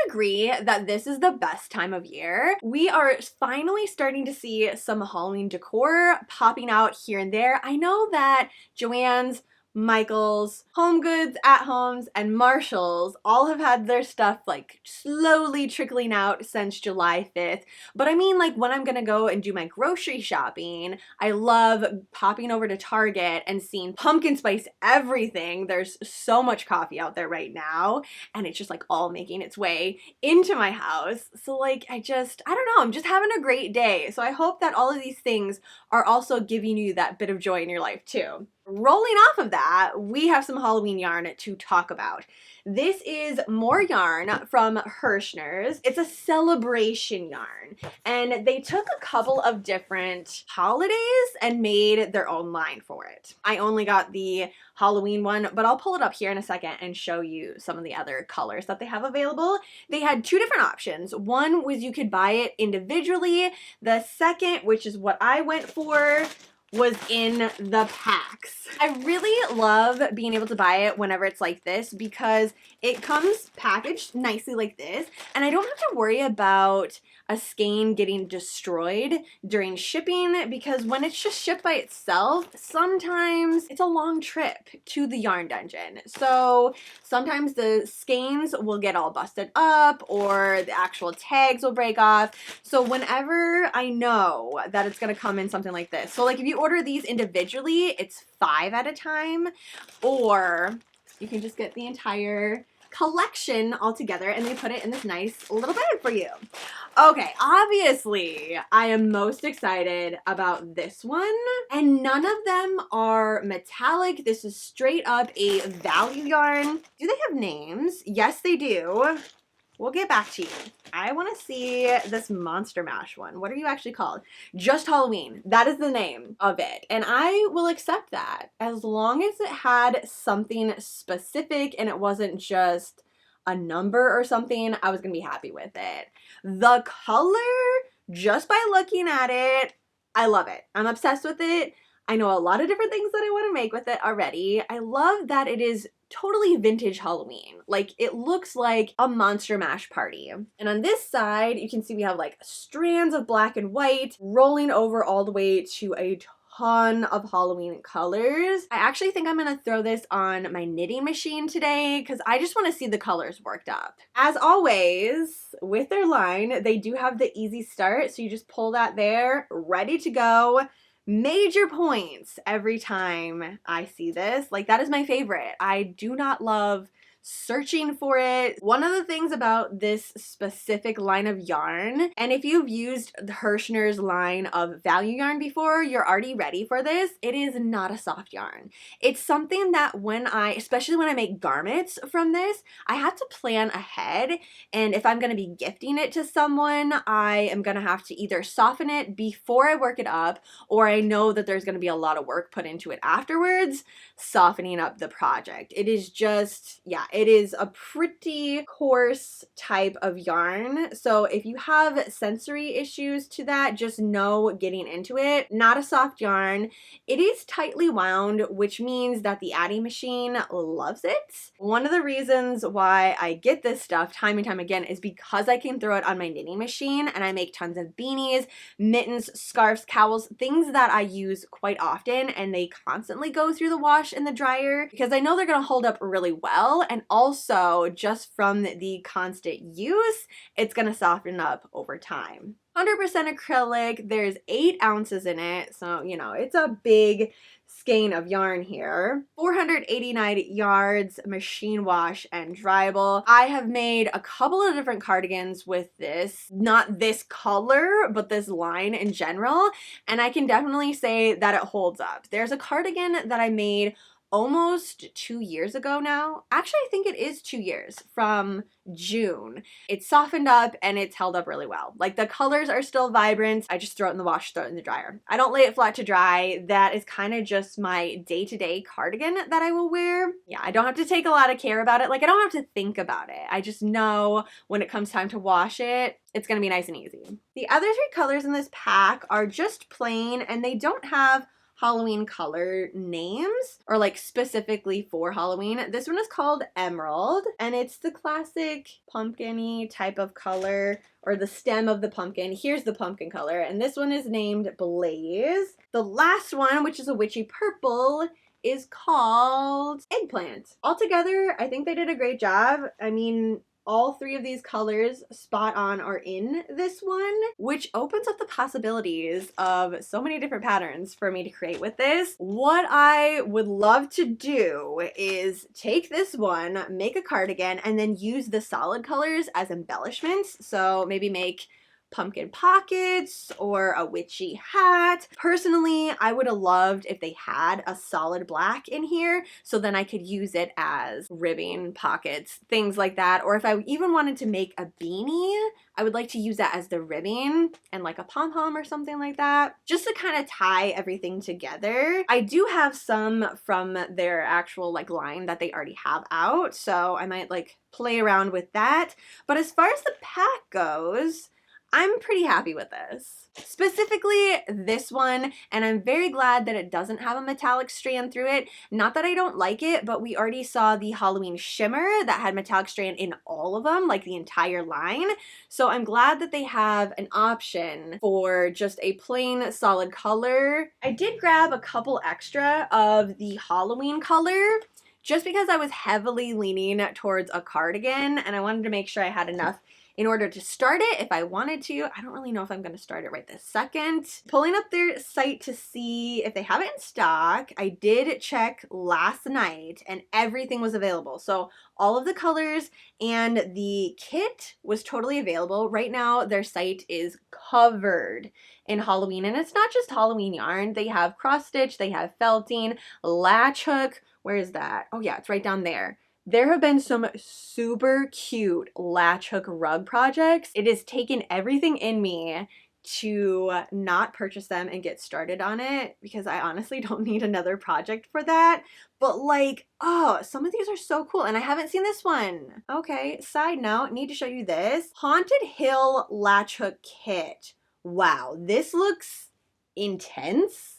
agree that this is the best time of year? We are finally starting to see some Halloween decor popping out here and there. I know that Joann's, Michael's, Home Goods, At Homes, and Marshall's all have had their stuff like slowly trickling out since July 5th. But I mean, like, when I'm gonna go and do my grocery shopping, I love popping over to Target and seeing pumpkin spice everything. There's so much coffee out there right now, and it's just like all making its way into my house. So like, I don't know, I'm just having a great day. So I hope that all of these things are also giving you that bit of joy in your life too. Rolling off of that, we have some Halloween yarn to talk about. This is more yarn from Herrschners. It's a celebration yarn, and they took a couple of different holidays and made their own line for it. I only got the Halloween one, but I'll pull it up here in a second and show you some of the other colors that they have available. They had two different options. One was you could buy it individually. The second, which is what I went for, was in the packs. I really love being able to buy it whenever it's like this because it comes packaged nicely like this, and I don't have to worry about a skein getting destroyed during shipping, because when it's just shipped by itself, sometimes it's a long trip to the yarn dungeon. So sometimes the skeins will get all busted up or the actual tags will break off. So whenever I know that it's gonna come in something like this, so like if you order these individually, it's 5 at a time, or you can just get the entire collection all together and they put it in this nice little bag for you. Okay, obviously I am most excited about this one, and none of them are metallic. This is straight up a value yarn. Do they have names? Yes, they do. We'll get back to you. I want to see this Monster Mash one. What are you actually called? Just Halloween. That is the name of it. And I will accept that as long as it had something specific and it wasn't just a number or something. I was going to be happy with it. The color, just by looking at it, I love it. I'm obsessed with it. I know a lot of different things that I want to make with it already. I love that it is totally vintage Halloween. Like, it looks like a Monster Mash party. And on this side, you can see we have like strands of black and white rolling over all the way to a ton of Halloween colors. I actually think I'm gonna throw this on my knitting machine today because I just want to see the colors worked up. As always, with their line, they do have the easy start, so you just pull that there, ready to go. Major points every time I see this. Like, that is my favorite. I do not love searching for it. One of the things about this specific line of yarn, and if you've used the Herrschners line of value yarn before, you're already ready for this. It is not a soft yarn. It's something that especially when I make garments from this, I have to plan ahead. And if I'm going to be gifting it to someone, I am going to have to either soften it before I work it up, or I know that there's going to be a lot of work put into it afterwards, softening up the project. It is just, yeah, it is a pretty coarse type of yarn. So if you have sensory issues to that, just know getting into it. Not a soft yarn. It is tightly wound, which means that the Addy machine loves it. One of the reasons why I get this stuff time and time again is because I can throw it on my knitting machine, and I make tons of beanies, mittens, scarves, cowls, things that I use quite often, and they constantly go through the wash and the dryer because I know they're going to hold up really well. And also, just from the constant use, it's going to soften up over time. 100% acrylic, there's 8 ounces in it, so you know, it's a big skein of yarn here. 489 yards, machine wash and dryable. I have made a couple of different cardigans with this, not this color, but this line in general, and I can definitely say that it holds up. There's a cardigan that I made almost 2 years ago now. Actually, I think it is 2 years, from June. It's softened up and it's held up really well. Like, the colors are still vibrant. I just throw it in the wash, throw it in the dryer. I don't lay it flat to dry. That is kind of just my day-to-day cardigan that I will wear. Yeah, I don't have to take a lot of care about it. Like, I don't have to think about it. I just know when it comes time to wash it, it's gonna be nice and easy. The other 3 colors in this pack are just plain, and they don't have Halloween color names, or like specifically for Halloween. This one is called Emerald, and it's the classic pumpkin-y type of color, or the stem of the pumpkin. Here's the pumpkin color, and this one is named Blaze. The last one, which is a witchy purple, is called Eggplant. Altogether, I think they did a great job. I mean, all three of these colors spot on are in this one, which opens up the possibilities of so many different patterns for me to create with this. What I would love to do is take this one, make a cardigan, and then use the solid colors as embellishments. So maybe make pumpkin pockets or a witchy hat. Personally, I would have loved if they had a solid black in here, so then I could use it as ribbing pockets, things like that. Or if I even wanted to make a beanie, I would like to use that as the ribbing and like a pom-pom or something like that, just to kind of tie everything together. I do have some from their actual like line that they already have out, so I might like play around with that. But as far as the pack goes, I'm pretty happy with this. Specifically this one, and I'm very glad that it doesn't have a metallic strand through it. Not that I don't like it, but we already saw the Halloween shimmer that had metallic strand in all of them, like the entire line. So I'm glad that they have an option for just a plain solid color. I did grab a couple extra of the Halloween color, just because I was heavily leaning towards a cardigan and I wanted to make sure I had enough in order to start it if I wanted to. I don't really know if I'm going to start it right this second. Pulling up their site to see if they have it in stock. I did check last night and everything was available. So all of the colors and the kit was totally available. Right now their site is covered in Halloween, and it's not just Halloween yarn. They have cross stitch, they have felting, latch hook. Where is that? Oh yeah, it's right down there. There have been some super cute latch hook rug projects. It has taken everything in me to not purchase them and get started on it, because I honestly don't need another project for that. But like, oh, some of these are so cool, and I haven't seen this one. Okay, side note, need to show you this. Haunted Hill latch hook kit. Wow, this looks intense.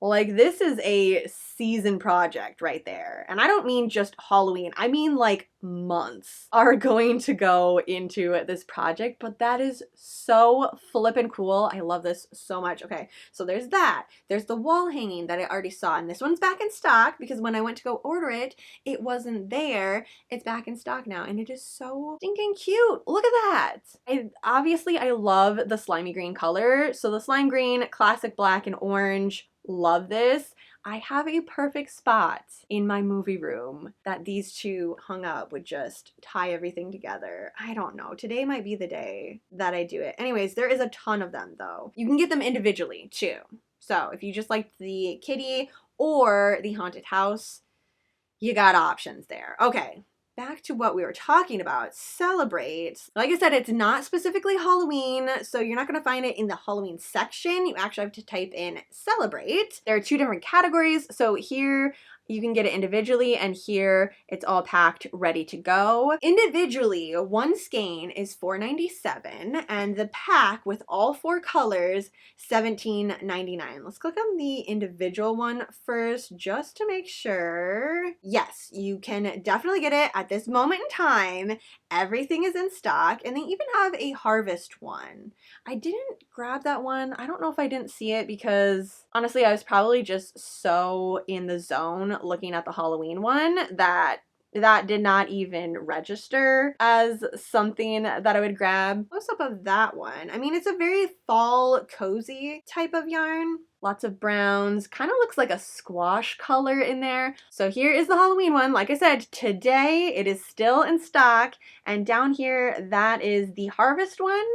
Like, this is a season project right there. And I don't mean just Halloween. I mean like months are going to go into this project, but that is so flippin' cool. I love this so much. Okay, so there's that. There's the wall hanging that I already saw, and this one's back in stock because when I went to go order it, it wasn't there. It's back in stock now, and it is so stinking cute. Look at that. Obviously, I love the slimy green color. So the slime green, classic black, and orange. Love this. I have a perfect spot in my movie room that these two hung up would just tie everything together. I don't know. Today might be the day that I do it. Anyways, there is a ton of them though. You can get them individually too. So if you just liked the kitty or the haunted house, you got options there. Okay. Back to what we were talking about, Celebrate. Like I said, it's not specifically Halloween, so you're not going to find it in the Halloween section. You actually have to type in Celebrate. There are two different categories, so here you can get it individually, and here it's all packed, ready to go. Individually, one skein is $4.97, and the pack with all four colors, $17.99. Let's click on the individual one first, just to make sure. Yes, you can definitely get it at this moment in time. Everything is in stock, and they even have a harvest one. I didn't grab that one. I don't know if I didn't see it because honestly, I was probably just so in the zone looking at the Halloween one that did not even register as something that I would grab. Close up of that one. I mean, it's a very fall cozy type of yarn. Lots of browns, kind of looks like a squash color in there. So here is the Halloween one. Like I said, today it is still in stock. And down here, that is the harvest one,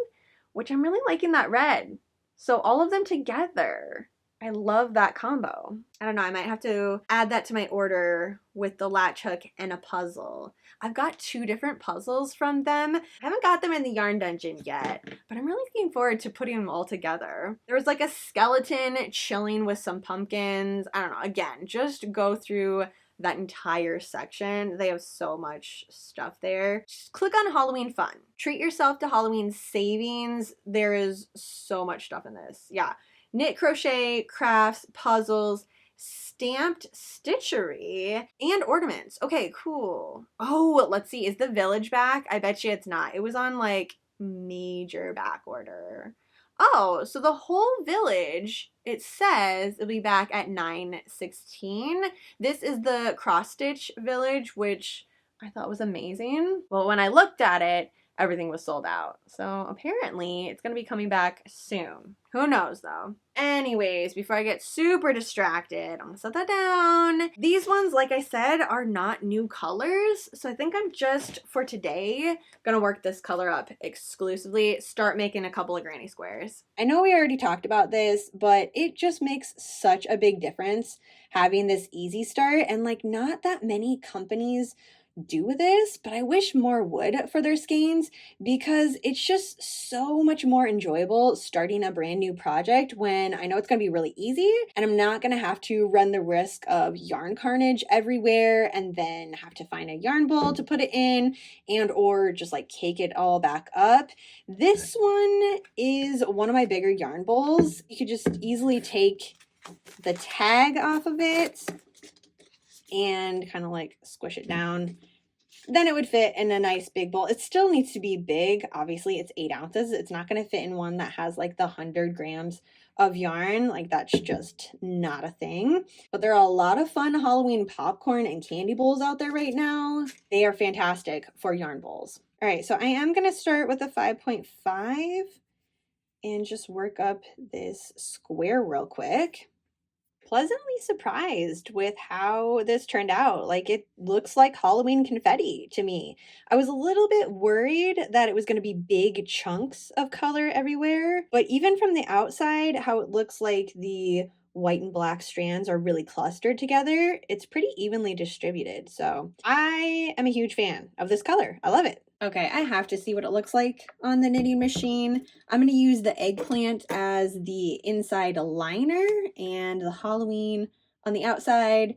which I'm really liking that red. So all of them together. I love that combo. I don't know, I might have to add that to my order with the latch hook and a puzzle. I've got two different puzzles from them. I haven't got them in the yarn dungeon yet, but I'm really looking forward to putting them all together. There was like a skeleton chilling with some pumpkins. I don't know, again, just go through that entire section. They have so much stuff there. Just click on Halloween Fun. Treat yourself to Halloween savings. There is so much stuff in this. Yeah. knit, crochet, crafts, puzzles, stamped stitchery, and ornaments. Okay, cool. Oh, let's see. Is the village back? I bet you it's not. It was on like major back order. Oh, so the whole village, it says it'll be back at 9/16. This is the cross stitch village, which I thought was amazing. Well, when I looked at it, everything was sold out. So apparently it's going to be coming back soon. Who knows though? Anyways, before I get super distracted, I'm gonna set that down. These ones, like I said, are not new colors. So I think I'm just, for today, gonna work this color up exclusively, start making a couple of granny squares. I know we already talked about this, but it just makes such a big difference having this easy start, and like not that many companies do this, but I wish more would for their skeins, because it's just so much more enjoyable starting a brand new project when I know it's going to be really easy and I'm not going to have to run the risk of yarn carnage everywhere and then have to find a yarn bowl to put it in and or just like cake it all back up. This one is one of my bigger yarn bowls. You could just easily take the tag off of it and kind of like squish it down. Then it would fit in a nice big bowl. It still needs to be big. Obviously, it's 8 ounces. It's not going to fit in one that has like the 100 grams of yarn. Like that's just not a thing. But there are a lot of fun Halloween popcorn and candy bowls out there right now. They are fantastic for yarn bowls. All right, so I am going to start with a 5.5 and just work up this square real quick. Pleasantly surprised with how this turned out. Like it looks like Halloween confetti to me. I was a little bit worried that it was going to be big chunks of color everywhere, but even from the outside, how it looks like the white and black strands are really clustered together, it's pretty evenly distributed. So I am a huge fan of this color. I love it. Okay, I have to see what it looks like on the knitting machine. I'm going to use the eggplant as the inside liner and the Halloween on the outside.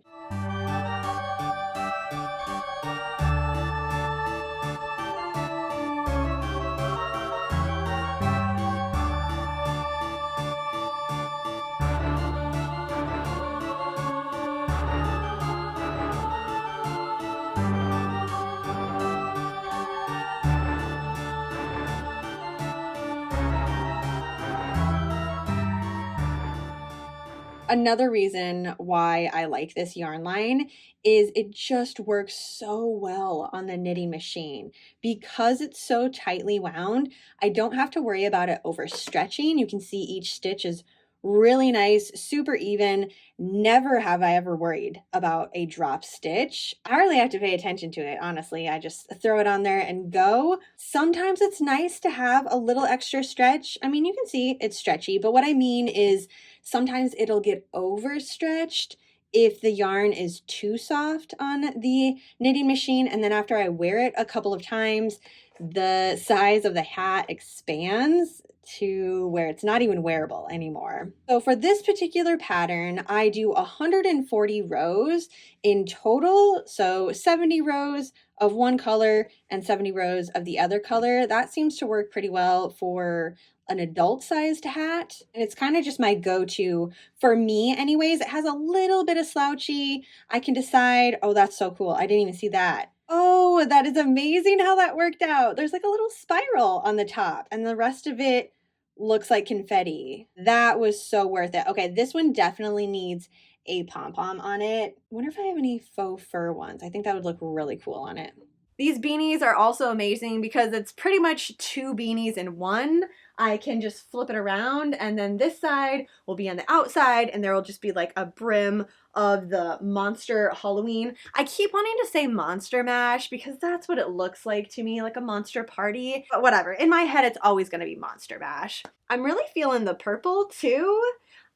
Another reason why I like this yarn line is it just works so well on the knitting machine. Because it's so tightly wound, I don't have to worry about it overstretching. You can see each stitch is really nice, super even. Never have I ever worried about a drop stitch. I hardly have to pay attention to it, honestly. I just throw it on there and go. Sometimes it's nice to have a little extra stretch. I mean, you can see it's stretchy, but what I mean is sometimes it'll get overstretched if the yarn is too soft on the knitting machine, and then after I wear it a couple of times, the size of the hat expands to where it's not even wearable anymore. So for this particular pattern, I do 140 rows in total. So 70 rows of one color and 70 rows of the other color. That seems to work pretty well for an adult sized hat. And it's kind of just my go-to for me anyways. It has a little bit of slouchy. I can decide, oh, that's so cool. I didn't even see that. Oh, that is amazing how that worked out. There's like a little spiral on the top and the rest of it looks like confetti. That was so worth it. Okay, this one definitely needs a pom-pom on it. I wonder if I have any faux fur ones. I think that would look really cool on it. These beanies are also amazing because it's pretty much 2 beanies in one. I can just flip it around and then this side will be on the outside and there will just be like a brim of the Monster Halloween. I keep wanting to say Monster Mash because that's what it looks like to me, like a monster party. But whatever, in my head it's always going to be Monster Mash. I'm really feeling the purple too.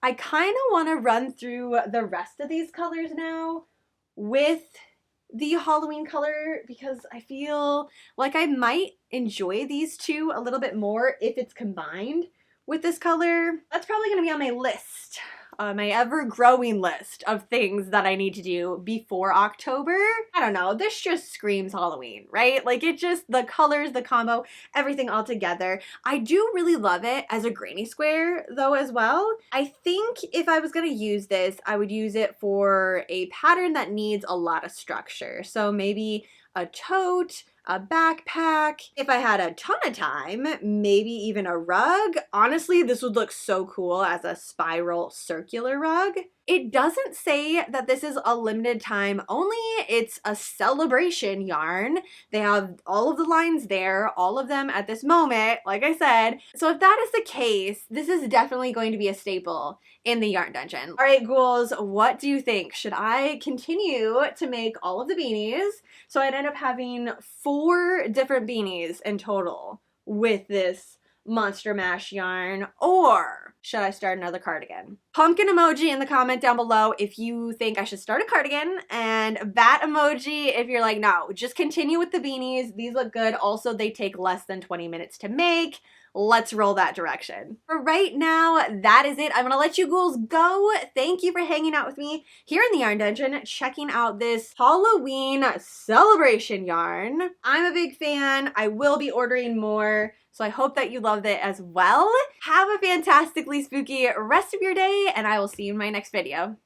I kind of want to run through the rest of these colors now with the Halloween color because I feel like I might enjoy these two a little bit more if it's combined with this color. That's probably going to be on my list my ever-growing list of things that I need to do before October. I don't know, this just screams Halloween, right? Like it just, the colors, the combo, everything all together. I do really love it as a granny square though as well. I think if I was gonna use this, I would use it for a pattern that needs a lot of structure. So maybe a tote, a backpack. If I had a ton of time, maybe even a rug. Honestly, this would look so cool as a spiral circular rug. It doesn't say that this is a limited time only. It's a celebration yarn. They have all of the lines there, all of them at this moment, like I said. So if that is the case, this is definitely going to be a staple in the yarn dungeon. All right, ghouls, what do you think? Should I continue to make all of the beanies? So I'd end up having 4 different beanies in total with this Monster Mash yarn, or should I start another cardigan? Pumpkin emoji in the comment down below if you think I should start a cardigan, and bat emoji if you're like, no, just continue with the beanies. These look good. Also, they take less than 20 minutes to make. Let's roll that direction. For right now, that is it. I'm gonna let you ghouls go. Thank you for hanging out with me here in the yarn dungeon, checking out this Halloween celebration yarn. I'm a big fan. I will be ordering more, so I hope that you loved it as well. Have a fantastically spooky rest of your day, and I will see you in my next video.